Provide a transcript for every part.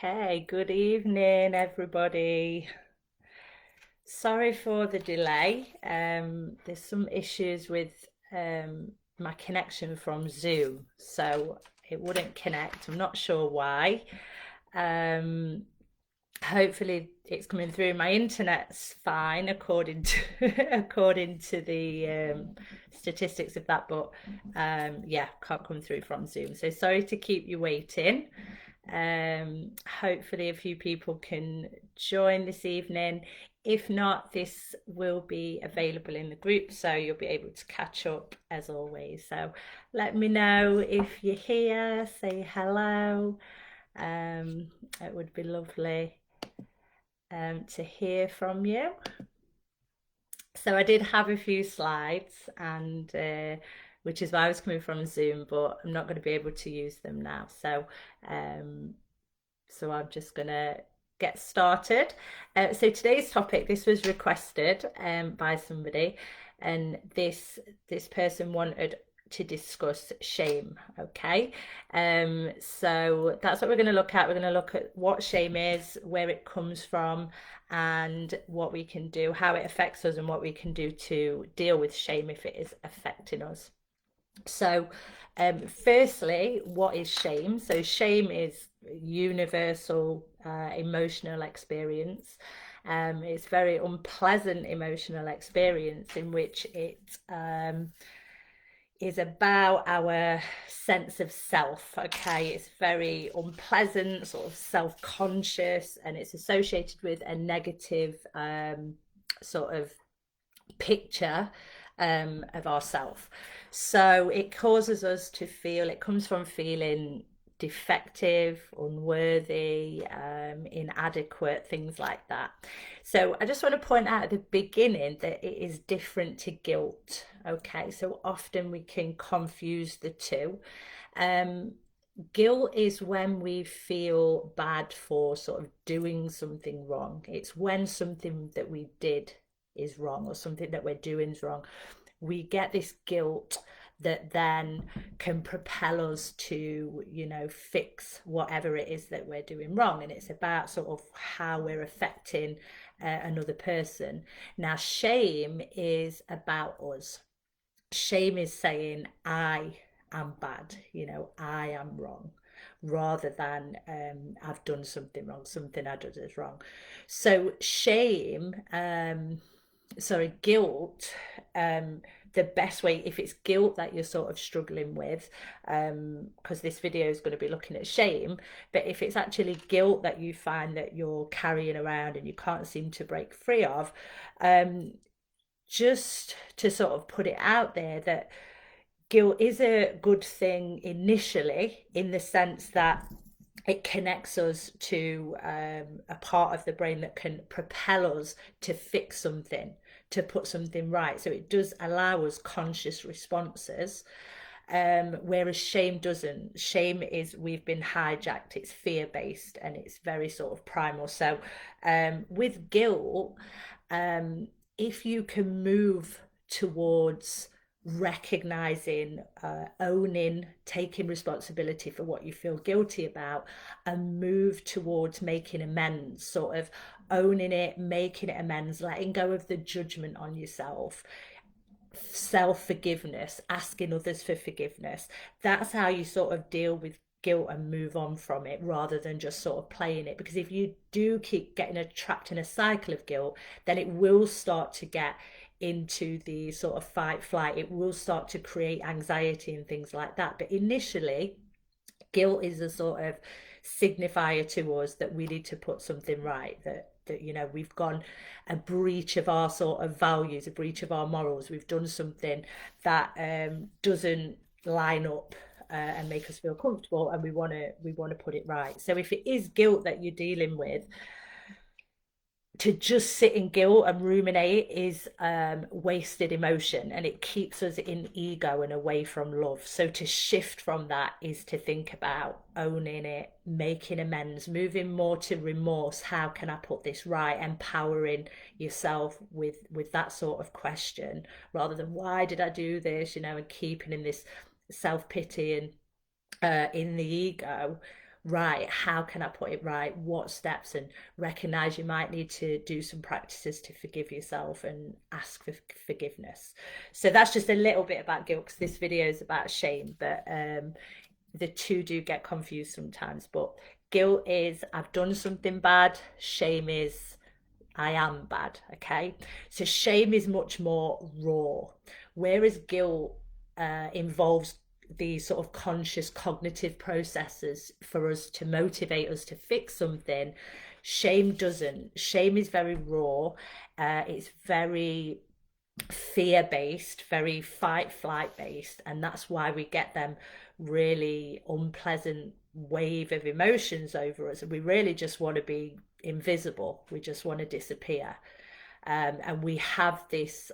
Okay, good evening, everybody. Sorry for the delay. There's some issues with my connection from Zoom, so it wouldn't connect. I'm not sure why. Um, Hopefully it's coming through. My internet's fine according to according to the statistics of that, but yeah, can't come through from Zoom. So sorry to keep you waiting. Hopefully a few people can join this evening. If not, this will be available in the group, so you'll be able to catch up as always. So let me know if you're here, say hello. It would be lovely to hear from you. So I did have a few slides, and which is why I was coming from Zoom, but I'm not going to be able to use them now. Um, so I'm just gonna get started. So today's topic, this was requested by somebody, and this person wanted to discuss shame. Okay, so that's what we're going to look at. We're going to look at what shame is, where it comes from, and what we can do, how it affects us, and what we can do to deal with shame if it is affecting us. So, firstly, what is shame? So, shame is universal emotional experience. It's very unpleasant emotional experience in which it is about our sense of self. Okay, it's very unpleasant, sort of self-conscious, and it's associated with a negative sort of picture of ourself. So it causes us to feel, it comes from feeling defective, unworthy, inadequate, things like that. So I just want to point out at the beginning that it is different to guilt. Okay, so often we can confuse the two. Um, Guilt is when we feel bad for sort of doing something wrong. It's when something that we did is wrong or something that we're doing is wrong. We get this guilt that then can propel us to, fix whatever it is that we're doing wrong. And it's about sort of how we're affecting another person. Now, shame is about us. Shame is saying, I am bad, I am wrong, rather than I've done something wrong, something I did is wrong. So shame, guilt, the best way, if it's guilt that you're sort of struggling with, because this video is going to be looking at shame, but if it's actually guilt that you find that you're carrying around and you can't seem to break free of, just to sort of put it out there that guilt is a good thing initially, in the sense that it connects us to a part of the brain that can propel us to fix something, to put something right. So it does allow us conscious responses, whereas shame doesn't. Shame is, we've been hijacked, it's fear based, and it's very sort of primal. So with guilt, if you can move towards recognizing, owning, taking responsibility for what you feel guilty about, and move towards making amends, sort of owning it, making it amends, letting go of the judgment on yourself, self forgiveness, asking others for forgiveness. That's how you sort of deal with guilt and move on from it, rather than just sort of playing it. Because if you do keep getting trapped in a cycle of guilt, then it will start to get into the sort of fight flight. It will start to create anxiety and things like that. But initially, guilt is a sort of signifier to us that we need to put something right, that we've gone a breach of our sort of values, a breach of our morals, we've done something that doesn't line up and make us feel comfortable, and we want to put it right. So if it is guilt that you're dealing with, to just sit in guilt and ruminate is wasted emotion, and it keeps us in ego and away from love. So to shift from that is to think about owning it, making amends, moving more to remorse. How can I put this right? Empowering yourself with that sort of question, rather than why did I do this, and keeping in this self-pity and in the ego, right, how can I put it right? What steps? And recognize you might need to do some practices to forgive yourself and ask for forgiveness. So that's just a little bit about guilt, because this video is about shame, but the two do get confused sometimes. But guilt is I've done something bad, shame is I am bad. Okay. So shame is much more raw, whereas guilt involves these sort of conscious cognitive processes for us to motivate us to fix something. Shame doesn't. Shame is very raw. It's very fear based, very fight flight based, and that's why we get them really unpleasant wave of emotions over us. And we really just want to be invisible, we just want to disappear. And we have this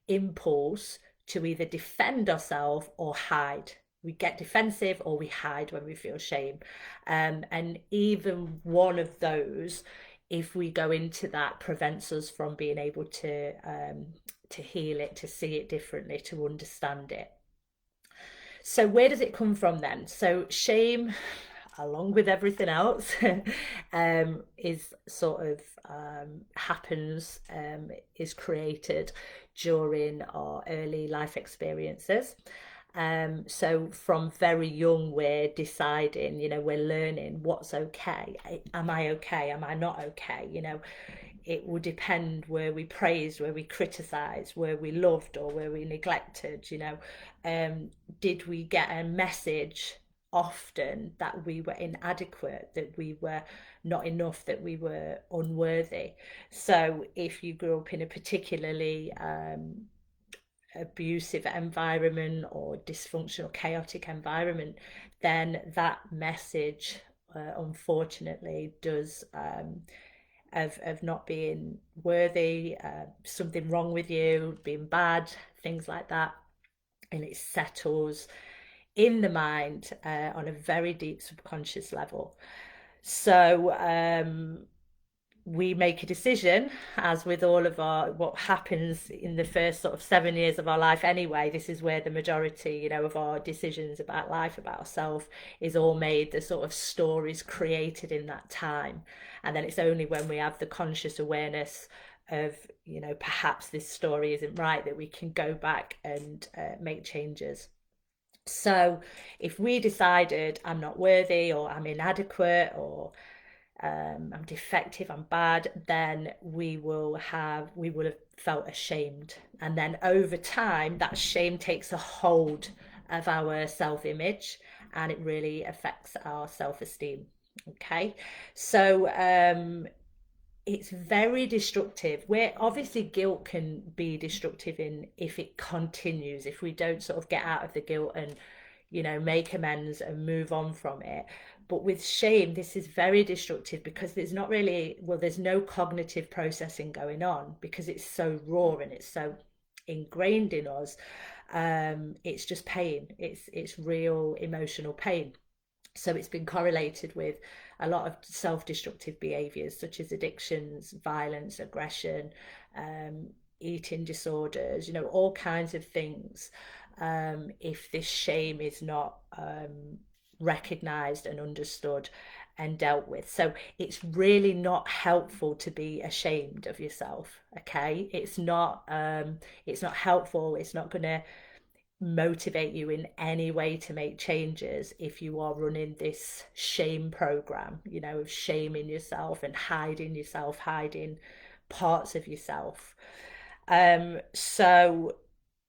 impulse to either defend ourselves or hide. We get defensive or we hide when we feel shame. And even one of those, if we go into that, prevents us from being able to heal it, to see it differently, to understand it. So where does it come from then? So shame, along with everything else, is sort of happens, is created during our early life experiences. So from very young, we're deciding, we're learning what's okay. Am I okay? Am I not okay? It will depend where we praised, where we criticized, where we loved, or where we neglected. Did we get a message often that we were inadequate, that we were not enough, that we were unworthy? So if you grew up in a particularly abusive environment or dysfunctional, chaotic environment, then that message, unfortunately, does of not being worthy, something wrong with you, being bad, things like that. And it settles in the mind on a very deep subconscious level. So we make a decision, as with all of what happens in the first sort of 7 years of our life anyway. This is where the majority, of our decisions about life, about ourselves, is all made. The sort of stories created in that time. And then it's only when we have the conscious awareness of, perhaps this story isn't right, that we can go back and make changes. So if we decided I'm not worthy, or I'm inadequate, or I'm defective, I'm bad, then we will have felt ashamed. And then over time, that shame takes a hold of our self-image, and it really affects our self-esteem. Okay. So it's very destructive, where obviously guilt can be destructive in if it continues, if we don't sort of get out of the guilt and make amends and move on from it. But with shame, this is very destructive, because there's no cognitive processing going on, because it's so raw and it's so ingrained in us. It's just pain. It's real emotional pain. So it's been correlated with a lot of self-destructive behaviors, such as addictions, violence, aggression, eating disorders, all kinds of things. If this shame is not recognized and understood and dealt with. So it's really not helpful to be ashamed of yourself. Okay. It's not helpful. It's not going to motivate you in any way to make changes if you are running this shame program, of shaming yourself and hiding yourself, hiding parts of yourself. So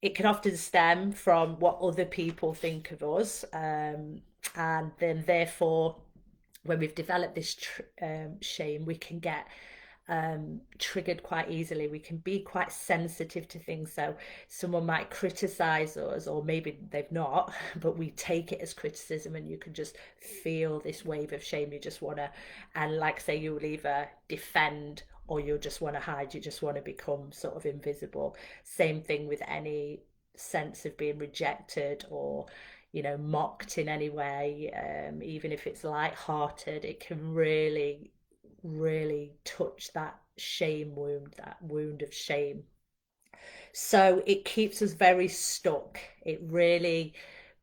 it can often stem from what other people think of us, and then therefore, when we've developed this shame, we can get triggered quite easily. We can be quite sensitive to things. So someone might criticize us, or maybe they've not, but we take it as criticism, and you can just feel this wave of shame. You just want to, and like say, you will either defend or you'll just want to hide. You just want to become sort of invisible. Same thing with any sense of being rejected or mocked in any way, even if it's light-hearted. It can really touch that shame wound, that wound of shame. So it keeps us very stuck. It really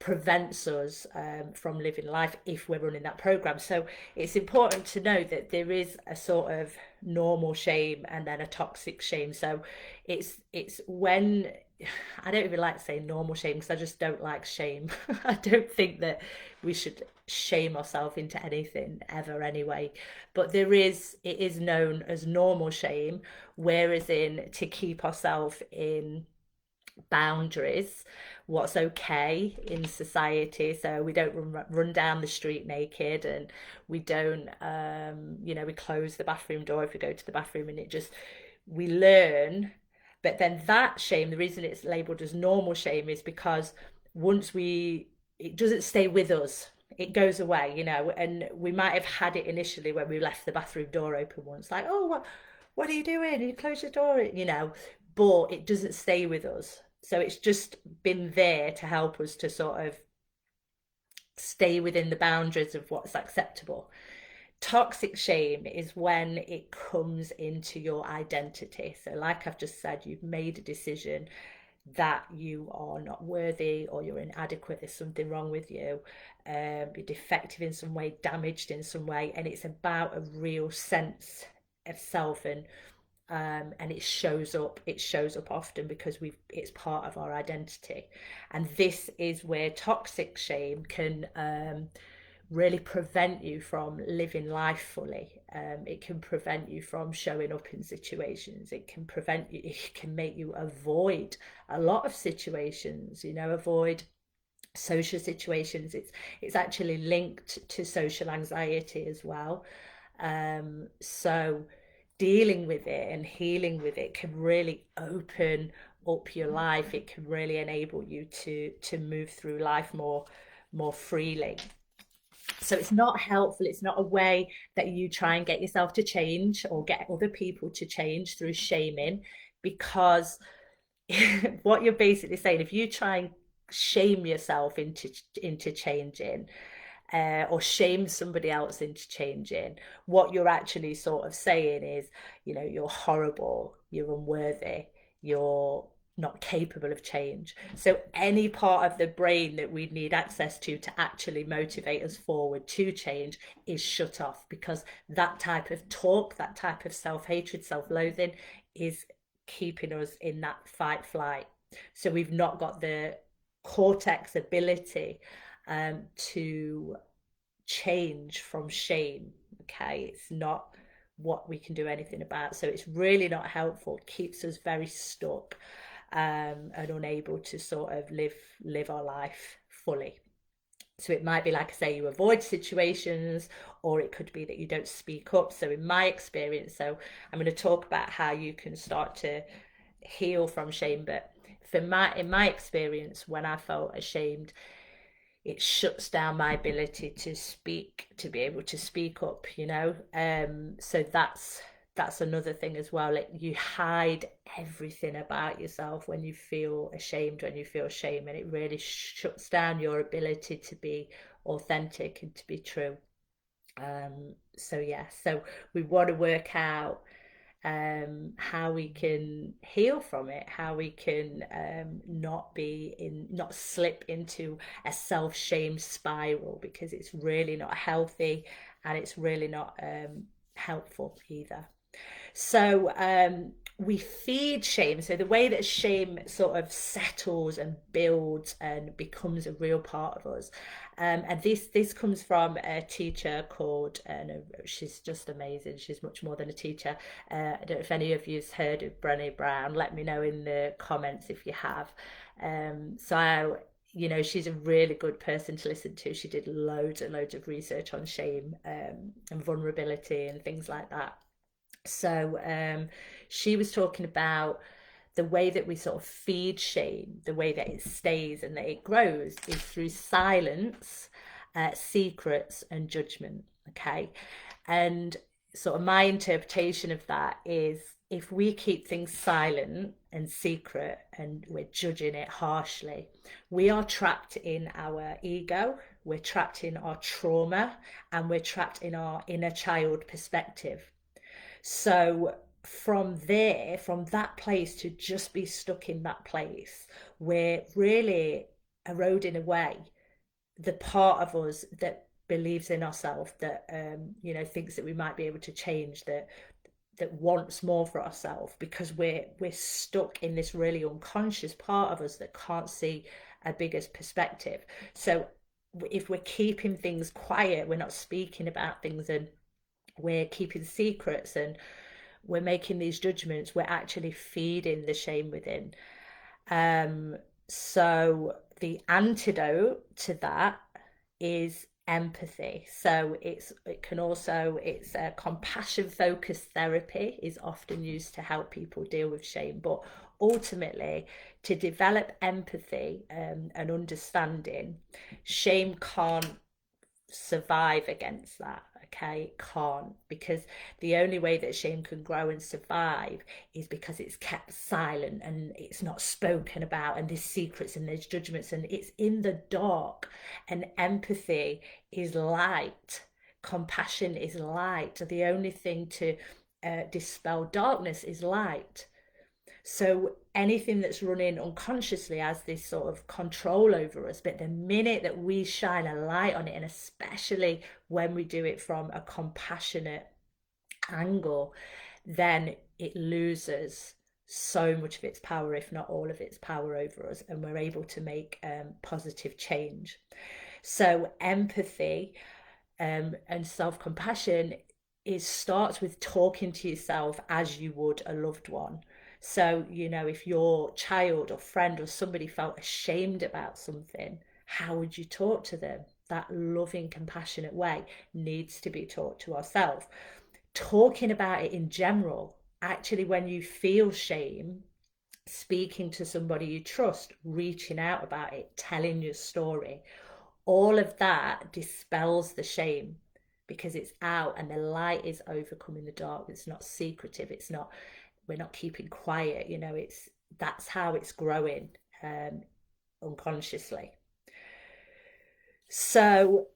prevents us from living life if we're running that program. So it's important to know that there is a sort of normal shame and then a toxic shame. So it's when I don't even like to say normal shame because I just don't like shame. I don't think that we should shame ourselves into anything ever anyway. But it is known as normal shame, whereas in to keep ourselves in boundaries, what's okay in society, so we don't run down the street naked, and we don't we close the bathroom door if we go to the bathroom, and it just we learn. But then that shame, the reason it's labeled as normal shame is because once we it doesn't stay with us, it goes away, and we might have had it initially when we left the bathroom door open once, like, oh, what are you doing, you close your door, but it doesn't stay with us. So it's just been there to help us to sort of stay within the boundaries of what's acceptable. Toxic shame is when it comes into your identity. So, like I've just said, you've made a decision that you are not worthy or you're inadequate, there's something wrong with you, you're defective in some way, damaged in some way, and it's about a real sense of self. And it shows up often because it's part of our identity. And this is where toxic shame can really prevent you from living life fully. It can prevent you from showing up in situations. It can make you avoid a lot of situations, avoid social situations. It's actually linked to social anxiety as well. So dealing with it and healing with it can really open up your life. It can really enable you to move through life more freely. So it's not helpful. It's not a way that you try and get yourself to change or get other people to change through shaming, because what you're basically saying, if you try and shame yourself into changing, or shame somebody else into changing, what you're actually sort of saying is, you're horrible, you're unworthy, you're not capable of change. So any part of the brain that we need access to actually motivate us forward to change is shut off, because that type of talk, that type of self-hatred, self-loathing is keeping us in that fight flight. So we've not got the cortex ability to change from shame. Okay, it's not what we can do anything about. So it's really not helpful. It keeps us very stuck, and unable to sort of live our life fully. So it might be, like I say, you avoid situations, or it could be that you don't speak up. So in my experience, so I'm going to talk about how you can start to heal from shame. But in my experience, when I felt ashamed, it shuts down my ability to speak, to be able to speak up, so that's another thing as well. Like, you hide everything about yourself when you feel ashamed, when you feel shame, and it really shuts down your ability to be authentic and to be true. So yeah, so we want to work out how we can heal from it, how we can not slip into a self-shame spiral, because it's really not healthy, and it's really not helpful either. So we feed shame. So the way that shame sort of settles and builds and becomes a real part of us. And this comes from a teacher called, no, she's just amazing. She's much more than a teacher. I don't know if any of you've heard of Brené Brown. Let me know in the comments if you have. She's a really good person to listen to. She did loads and loads of research on shame, and vulnerability and things like that. So she was talking about the way that we sort of feed shame, the way that it stays and that it grows, is through silence, secrets, and judgment. Okay. And sort of my interpretation of that is, if we keep things silent and secret and we're judging it harshly, we are trapped in our ego, we're trapped in our trauma, and we're trapped in our inner child perspective. So from there, from that place, to just be stuck in that place, where really eroding away the part of us that believes in ourselves, that thinks that we might be able to change, that wants more for ourselves, because we're stuck in this really unconscious part of us that can't see a bigger perspective. So if we're keeping things quiet, we're not speaking about things, and we're keeping secrets, and we're making these judgments, we're actually feeding the shame within. um so the antidote to that is empathy. So it's a compassion focused therapy is often used to help people deal with shame, but ultimately to develop empathy and understanding, shame can't survive against that. Okay, it can't, because the only way that shame can grow and survive is because it's kept silent and it's not spoken about, and there's secrets and there's judgments and it's in the dark. And empathy is light, compassion is light. The only thing to dispel darkness is light. So anything that's running unconsciously has this sort of control over us. But the minute that we shine a light on it, and especially when we do it from a compassionate angle, then it loses so much of its power, if not all of its power over us, and we're able to make positive change. So empathy and self-compassion starts with talking to yourself as you would a loved one. So, if your child or friend or somebody felt ashamed about something, how would you talk to them? That loving, compassionate way needs to be taught to ourselves. Talking about it in general, actually, when you feel shame, speaking to somebody you trust, reaching out about it, telling your story, all of that dispels the shame, because it's out and the light is overcoming the dark. It's not secretive. It's not, we're not keeping quiet. It's that's how it's growing um, unconsciously. So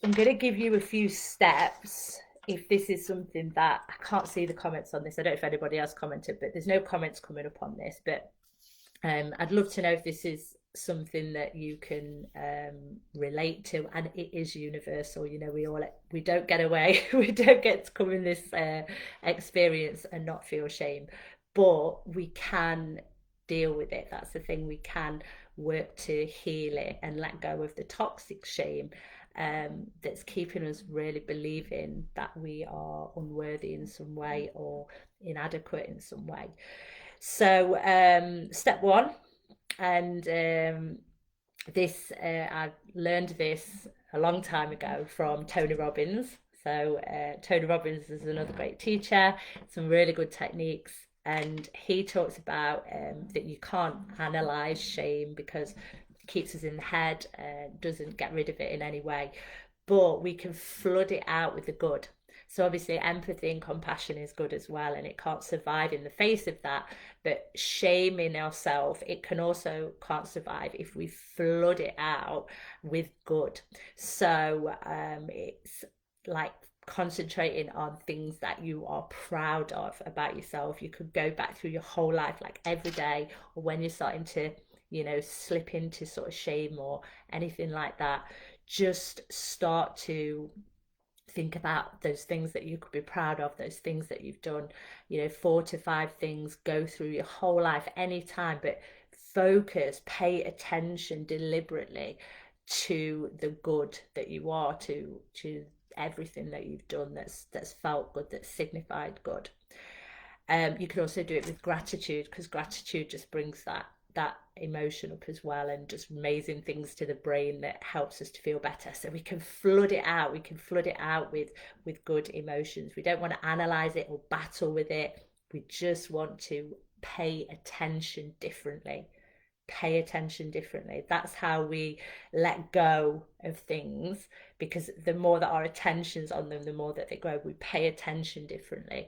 I'm going to give you a few steps. If this is something that I can't see the comments on this, I don't know if anybody else commented, but there's no comments coming up on this. But I'd love to know if this is something that you can relate to, and it is universal. We don't get away, we don't get to come in this experience and not feel shame, but we can deal with it. That's the thing. We can work to heal it and let go of the toxic shame that's keeping us really believing that we are unworthy in some way or inadequate in some way. So, step one, and this I learned this a long time ago from Tony Robbins. So, Tony Robbins is another great teacher, some really good techniques. And he talks about that you can't analyze shame because it keeps us in the head, doesn't get rid of it in any way, but we can flood it out with the good. So obviously empathy and compassion is good as well, and it can't survive in the face of that. But shame in ourselves, it can also can't survive if we flood it out with good. So it's like concentrating on things that you are proud of about yourself. You could go back through your whole life, like every day, or when you're starting to, slip into sort of shame or anything like that, just start to think about those things that you could be proud of, those things that you've done, 4 to 5 things, go through your whole life anytime, but focus, pay attention deliberately to the good that you are, to everything that you've done that's felt good, that's signified good. You can also do it with gratitude, because gratitude just brings that emotion up as well, and just amazing things to the brain that helps us to feel better. So we can flood it out. We can flood it out with good emotions. We don't want to analyze it or battle with it. We just want to pay attention differently. Pay attention differently. That's how we let go of things, because the more that our attention's on them, the more that they grow. We pay attention differently.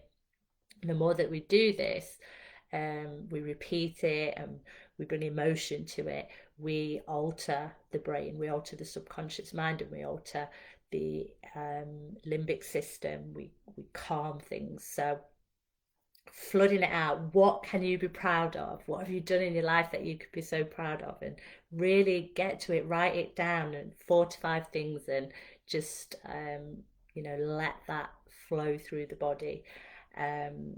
The more that we do this, we repeat it and we bring emotion to it, we alter the brain, we alter the subconscious mind, and we alter the limbic system. We calm things. So flooding it out. What can you be proud of? What have you done in your life that you could be so proud of? And really get to it, write it down, and 4 to 5 things, and just let that flow through the body, um,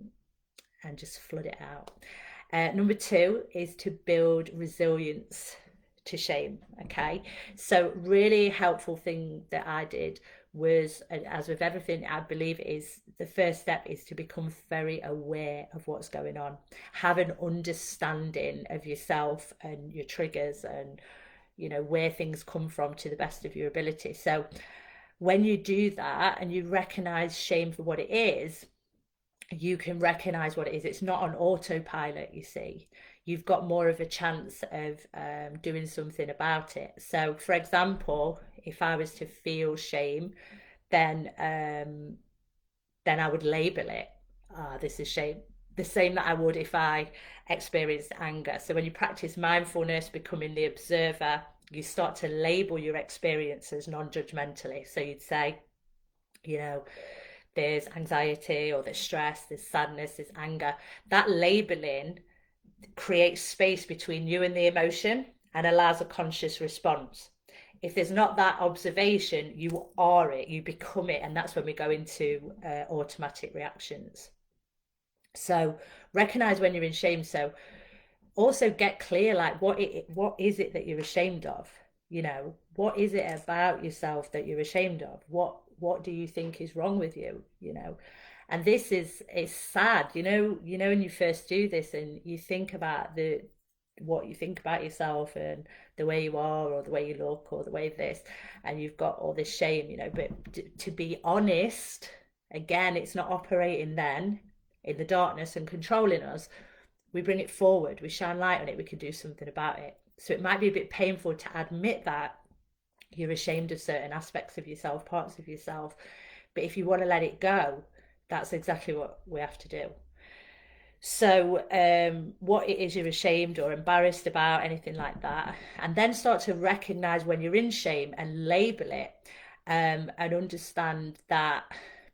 and just flood it out. Number two is to build resilience to shame. Okay, so really helpful thing that I did was, as with everything, I believe is the first step is to become very aware of what's going on, have an understanding of yourself and your triggers, and where things come from to the best of your ability. So when you do that and you recognize shame for what it is, you can recognize what it is. It's not on autopilot, you see. You've got more of a chance of doing something about it. So, for example, if I was to feel shame, then then I would label it. Ah, this is shame. The same that I would if I experienced anger. So when you practice mindfulness, becoming the observer, you start to label your experiences non-judgmentally. So you'd say, you know, there's anxiety, or there's stress, there's sadness, there's anger. That labeling creates space between you and the emotion and allows a conscious response. If there's not that observation, you are it, you become it, and that's when we go into automatic reactions. So recognize when you're in shame. So also get clear, like what is it that you're ashamed of? What is it about yourself that you're ashamed of? What do you think is wrong with you? And this is, it's sad, when you first do this and you think about the what you think about yourself and the way you are, or the way you look, or the way this, and you've got all this shame, but to be honest, again, it's not operating then in the darkness and controlling us. We bring it forward, we shine light on it, we can do something about it. So it might be a bit painful to admit that you're ashamed of certain aspects of yourself, parts of yourself, but if you want to let it go, that's exactly what we have to do. So what it is you're ashamed or embarrassed about, anything like that, and then start to recognize when you're in shame and label it, and understand that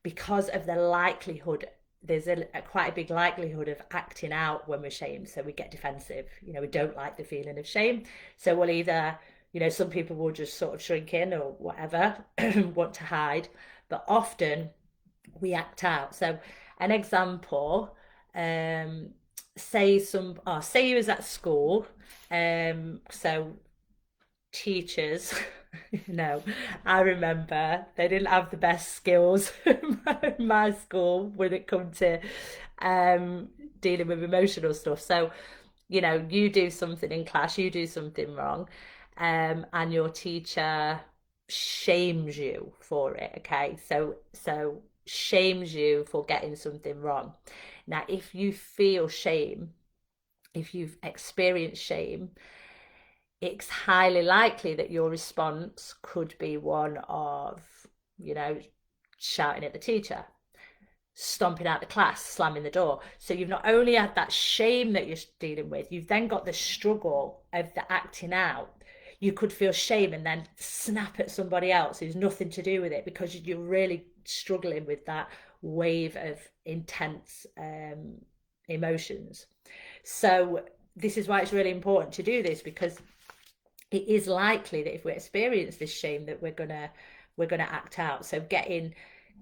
because of the likelihood, there's a quite a big likelihood of acting out when we're shamed. So we get defensive, we don't like the feeling of shame, so we'll either, some people will just sort of shrink in or whatever, want to hide, but often we act out. So an example, um say you was at school, so teachers, I remember they didn't have the best skills in my school when it come to um dealing with emotional stuff. So you do something in class, you do something wrong, and your teacher shames you for it. Okay, so shames you for getting something wrong. Now, if you feel shame, if you've experienced shame, it's highly likely that your response could be one of, you know, shouting at the teacher, stomping out the class, slamming the door. So you've not only had that shame that you're dealing with, you've then got the struggle of the acting out. You could feel shame and then snap at somebody else who's nothing to do with it, because you're really struggling with that wave of intense emotions. So this is why it's really important to do this, because it is likely that if we experience this shame that we're gonna act out. So getting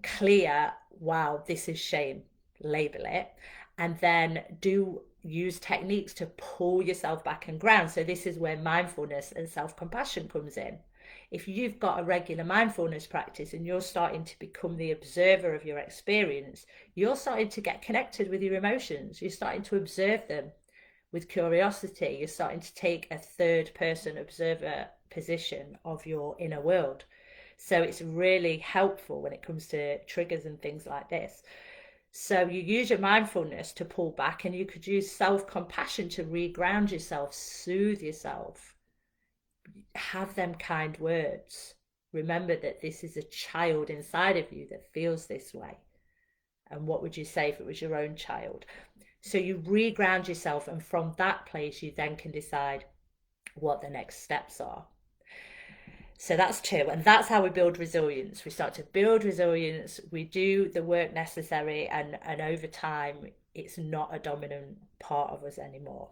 clear, wow, this is shame, label it, and then do use techniques to pull yourself back and ground. So this is where mindfulness and self-compassion comes in. If you've got a regular mindfulness practice and you're starting to become the observer of your experience, you're starting to get connected with your emotions, you're starting to observe them with curiosity, you're starting to take a third person observer position of your inner world. So it's really helpful when it comes to triggers and things like this. So you use your mindfulness to pull back, and you could use self-compassion to reground yourself, soothe yourself, have them kind words. Remember that this is a child inside of you that feels this way. And what would you say if it was your own child? So you reground yourself, and from that place, you then can decide what the next steps are. So that's two. And that's how we build resilience. We start to build resilience, we do the work necessary, and over time, it's not a dominant part of us anymore.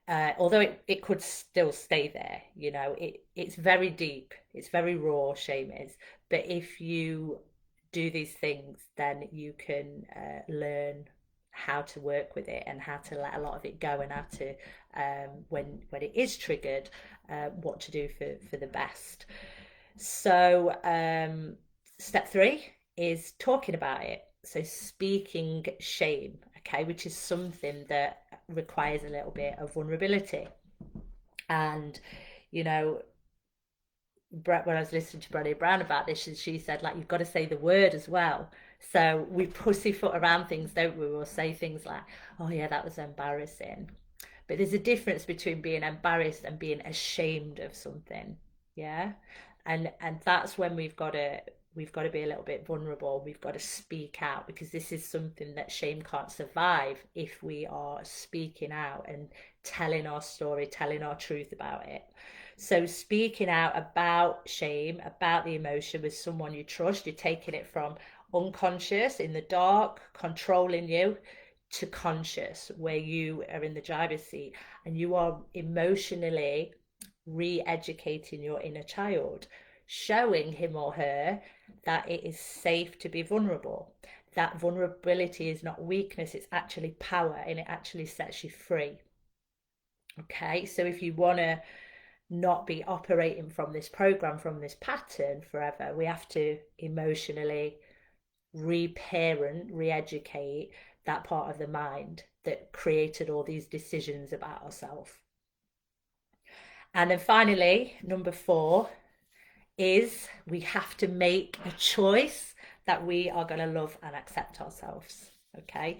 Although it could still stay there, you know, it's very deep, it's very raw, shame is. But if you do these things, then you can learn how to work with it and how to let a lot of it go, and how to, when it is triggered, what to do for the best. So, step three is talking about it. So, speaking shame, okay, which is something that requires a little bit of vulnerability. And, you know, when I was listening to Brené Brown about this, she said, like, you've got to say the word as well. So we pussyfoot around things, don't we? We'll say things like, oh, yeah, that was embarrassing. But there's a difference between being embarrassed and being ashamed of something. Yeah. And that's when we've got to be a little bit vulnerable. We've got to speak out, because this is something that shame can't survive if we are speaking out and telling our story, telling our truth about it. So speaking out about shame, about the emotion with someone you trust, you're taking it from unconscious in the dark, controlling you, to conscious, where you are in the driver's seat and you are emotionally re-educating your inner child, showing him or her that it is safe to be vulnerable, that vulnerability is not weakness, it's actually power, and it actually sets you free. Okay, so if you want to not be operating from this program, from this pattern forever, we have to emotionally reparent, re-educate that part of the mind that created all these decisions about ourselves. And then finally, number four is we have to make a choice that we are going to love and accept ourselves. Okay.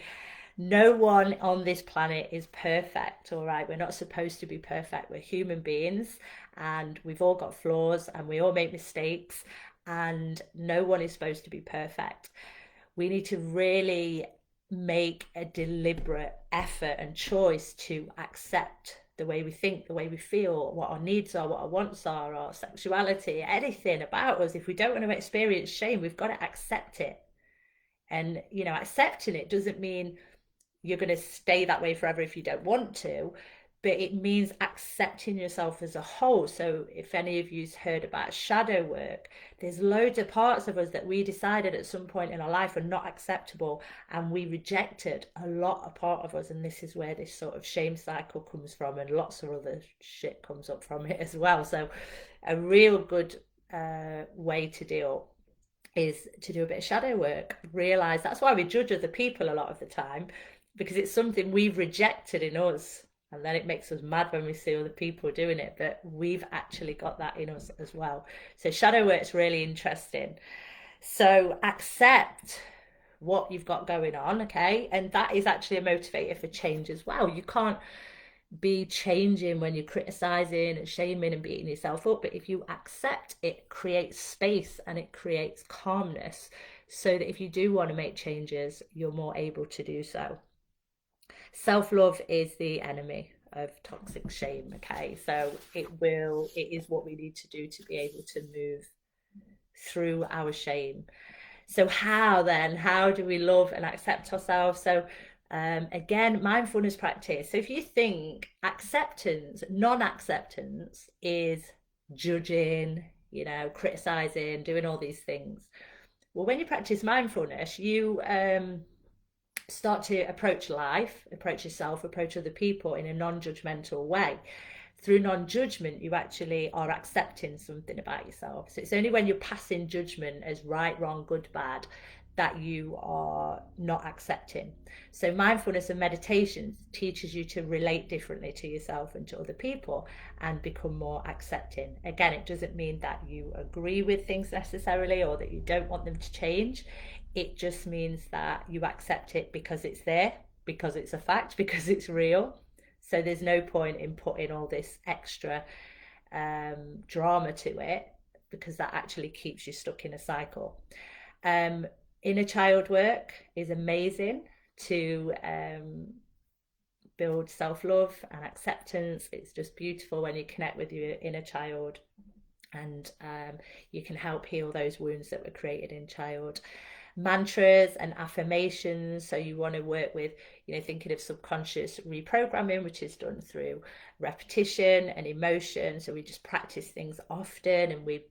No one on this planet is perfect, all right? We're not supposed to be perfect. We're human beings and we've all got flaws and we all make mistakes, and no one is supposed to be perfect. We need to really make a deliberate effort and choice to accept the way we think, the way we feel, what our needs are, what our wants are, our sexuality, anything about us. If we don't want to experience shame, we've got to accept it. And, you know, accepting it doesn't mean you're going to stay that way forever if you don't want to, but it means accepting yourself as a whole. So if any of you's heard about shadow work, there's loads of parts of us that we decided at some point in our life are not acceptable, and we rejected a lot of part of us. And this is where this sort of shame cycle comes from, and lots of other shit comes up from it as well. So a real good way to deal is to do a bit of shadow work. Realize that's why we judge other people a lot of the time, because it's something we've rejected in us. And then it makes us mad when we see other people doing it, but we've actually got that in us as well. So shadow work's really interesting. So accept what you've got going on, okay? And that is actually a motivator for change as well. You can't be changing when you're criticizing and shaming and beating yourself up, but if you accept, it creates space and it creates calmness, so that if you do want to make changes, you're more able to do so. Self-love is the enemy of toxic shame, okay? So it is what we need to do to be able to move through our shame. So how do we love and accept ourselves? So again, mindfulness practice. So if you think acceptance, non-acceptance is judging, you know, criticizing, doing all these things. Well, when you practice mindfulness, you start to approach life, approach yourself, approach other people in a non-judgmental way. Through non-judgment, you actually are accepting something about yourself. So it's only when you're passing judgment as right, wrong, good, bad, that you are not accepting. So mindfulness and meditation teaches you to relate differently to yourself and to other people and become more accepting. Again, it doesn't mean that you agree with things necessarily or that you don't want them to change. It just means that you accept it because it's there, because it's a fact, because it's real. So there's no point in putting all this extra drama to it, because that actually keeps you stuck in a cycle. Inner child work is amazing to build self-love and acceptance. It's just beautiful when you connect with your inner child, and you can help heal those wounds that were created in child. mantras and affirmations. So you want to work with, thinking of subconscious reprogramming, which is done through repetition and emotion. So we just practice things often and we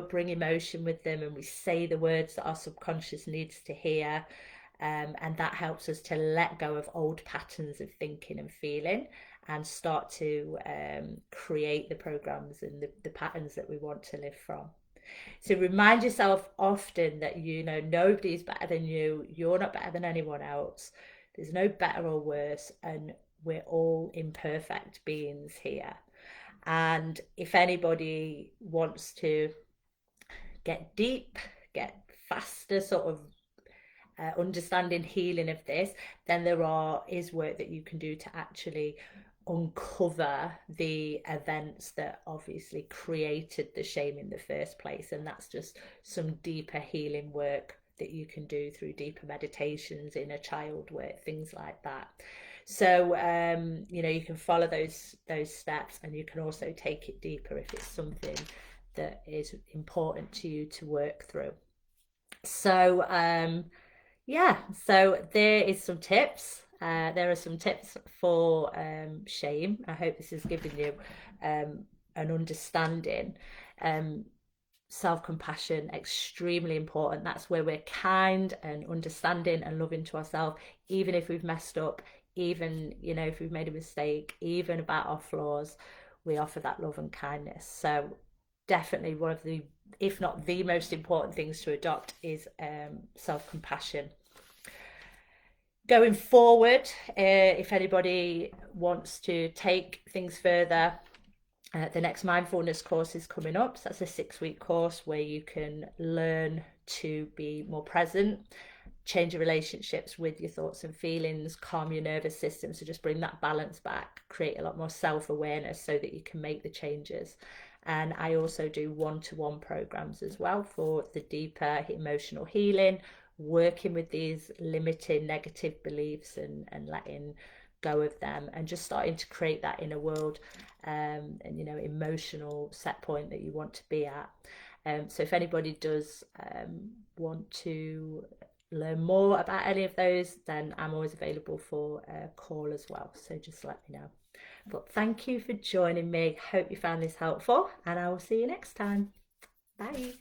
bring emotion with them, and we say the words that our subconscious needs to hear. And that helps us to let go of old patterns of thinking and feeling and start to create the programs and the patterns that we want to live from. So remind yourself often that nobody's better than you. You're not better than anyone else. There's no better or worse, and we're all imperfect beings here. And if anybody wants to get deep, get faster, sort of understanding healing of this, then is work that you can do to actually uncover the events that obviously created the shame in the first place. And that's just some deeper healing work that you can do through deeper meditations, inner child work, things like that. So you can follow those steps, and you can also take it deeper if it's something that is important to you to work through. So yeah, so there are some tips for shame. I hope this has given you an understanding. Um, Self-compassion, extremely important. That's where we're kind and understanding and loving to ourselves, even if we've messed up, even if we've made a mistake, even about our flaws, we offer that love and kindness. So definitely one of the, if not the most important things to adopt is self-compassion. Going forward, if anybody wants to take things further, the next mindfulness course is coming up. So that's a 6-week course where you can learn to be more present, change your relationships with your thoughts and feelings, calm your nervous system. So just bring that balance back, create a lot more self-awareness so that you can make the changes. And I also do one-to-one programs as well for the deeper emotional healing, working with these limiting negative beliefs and letting go of them, and just starting to create that inner world and emotional set point that you want to be at. So if anybody does want to learn more about any of those, then I'm always available for a call as well. So just let me know. But thank you for joining me. Hope you found this helpful, and I will see you next time. Bye.